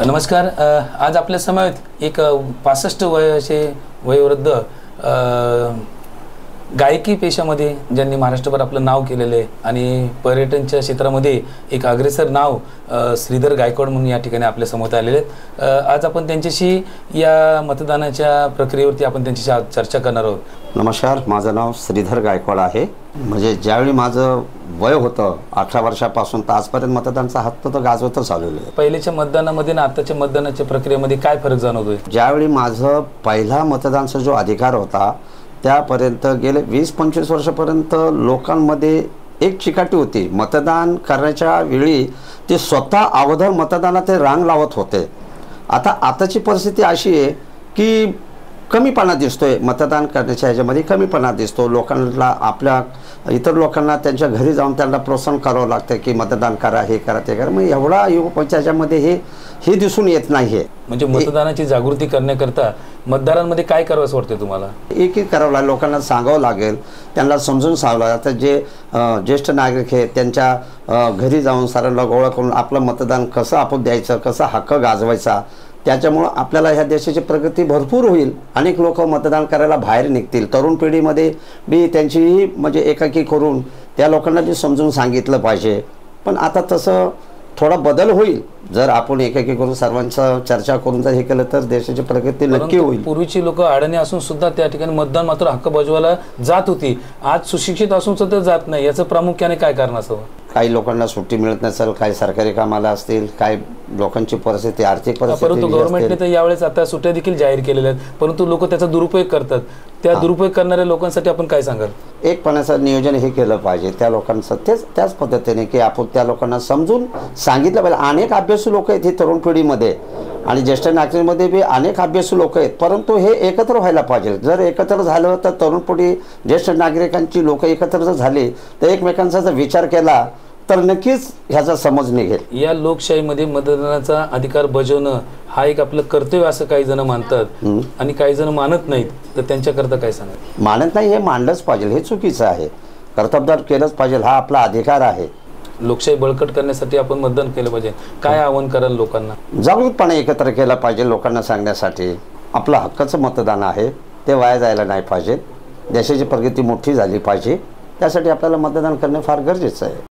नमस्कार। आज आपल्या समवेत एक 65 वयाचे वयोवृद्ध गायकी पेशामध्ये ज्यांनी महाराष्ट्रभर आपलं नाव केलेलं आहे आणि पर्यटनच्या क्षेत्रामध्ये एक अग्रेसर नाव श्रीधर गायकवाड म्हणून या ठिकाणी आपल्या समोर आलेले आहेत। आज आपण त्यांच्याशी या मतदानाच्या प्रक्रियेवरती आपण त्यांच्याशी चर्चा करणार आहोत। नमस्कार, माझं नाव श्रीधर गायकवाड आहे। म्हणजे ज्यावेळी माझं वय होतं 18 वर्षापासून तर आजपर्यंत मतदानाचा हक्क तर गाजवतच आलेलो आहे। पहिलेच्या मतदानामध्ये आणि आताच्या मतदानाच्या प्रक्रियेमध्ये काय फरक जाणवतोय? ज्यावेळी माझं पहिला मतदानाचा जो अधिकार होता त्यापर्यंत गेले 20-25 वर्षापर्यंत लोकांमध्ये एक चिकाटी होती। मतदान करण्याच्या वेळी ते स्वतः अगोदर मतदानात ते रांग लावत होते। आताची परिस्थिती अशी आहे की कमीपणा दिसतोय, मतदान करण्याच्या ह्याच्यामध्ये कमीपणा दिसतो। लोकांना आपल्या इतर लोकांना त्यांच्या घरी जाऊन त्यांना प्रोत्साहन करावं लागतं की मतदान करा, हे करा, ते करा। मग एवढा युवकांच्यामध्ये हे दिसून येत नाही आहे। म्हणजे मतदानाची जागृती करण्याकरता मतदारांमध्ये काय करावंसं वाटतं तुम्हाला? एक करावं लागेल, लोकांना सांगावं लागेल, त्यांना समजून सांगावं लागेल। आता जे ज्येष्ठ नागरिक आहेत त्यांच्या घरी जाऊन साऱ्यांना गोळा करून आपलं मतदान कसं आपण द्यायचं, कसा हक्क गाजवायचा, त्याच्यामुळं आपल्याला ह्या देशाची प्रगती भरपूर होईल। अनेक लोक मतदान करायला बाहेर निघतील। तरुण पिढीमध्ये बी त्यांची म्हणजे एकाकी करून त्या लोकांना बी समजून सांगितलं पाहिजे। पण आता तसं थोडा बदल होईल जर आपण एकाकी करून सर्वांचं चर्चा करून जर हे केलं तर देशाची प्रगती नक्की होईल। पूर्वीची लोक अडाणी असून सुद्धा त्या ठिकाणी मतदान मात्र हक्क बजावायला जात होती। आज सुशिक्षित असून सुद्धा जात नाही, याचं प्रामुख्याने काय कारण असावं? काही लोकांना सुट्टी मिळत नसेल, काही सरकारी कामाला असतील, काही लोकांची परिस्थिती आर्थिक परिस्थिती। परंतु गव्हर्नमेंटने तर यावेळेस आता सुट्ट्या देखील जाहीर केलेल्या आहेत, परंतु लोक त्याचा दुरुपयोग करतात। त्या दुरुपयोग करणाऱ्या लोकांसाठी आपण काय सांगाल? एकपणाचं नियोजन हे केलं पाहिजे त्या लोकांचं, त्याच पद्धतीने की आपण त्या लोकांना समजून सांगितलं पाहिजे। अनेक अभ्यासू लोक आहेत ही तरुण पिढीमध्ये आणि ज्येष्ठ नागरिकांमध्ये बी अनेक अभ्यासू लोक आहेत, परंतु हे एकत्र व्हायला पाहिजे। जर एकत्र झालं तर तरुण पिढी ज्येष्ठ नागरिकांची लोक एकत्र जर झाली तर एकमेकांचा जर विचार केला तर नक्कीच ह्याचा समज निघेल। या लोकशाहीमध्ये मतदानाचा अधिकार बजावणं हा एक आपलं कर्तव्य असं काही जण मानतात आणि काही जण मानत नाहीत, तर त्यांच्याकरता काय सांगाल? मानत नाही हे मांडलंच पाहिजे, हे चुकीचं आहे। कर्तबगार केलंच पाहिजे, हा आपला अधिकार आहे। लोकशाही बळकट करण्यासाठी आपण मतदान केलं पाहिजे। काय आव्हान कराल लोकांना? जागरूकपणे एकत्र केलं पाहिजे लोकांना सांगण्यासाठी आपलं हक्काचं मतदान आहे ते वाया जायला नाही पाहिजे। देशाची प्रगती मोठी झाली पाहिजे, त्यासाठी आपल्याला मतदान करणे फार गरजेचं आहे।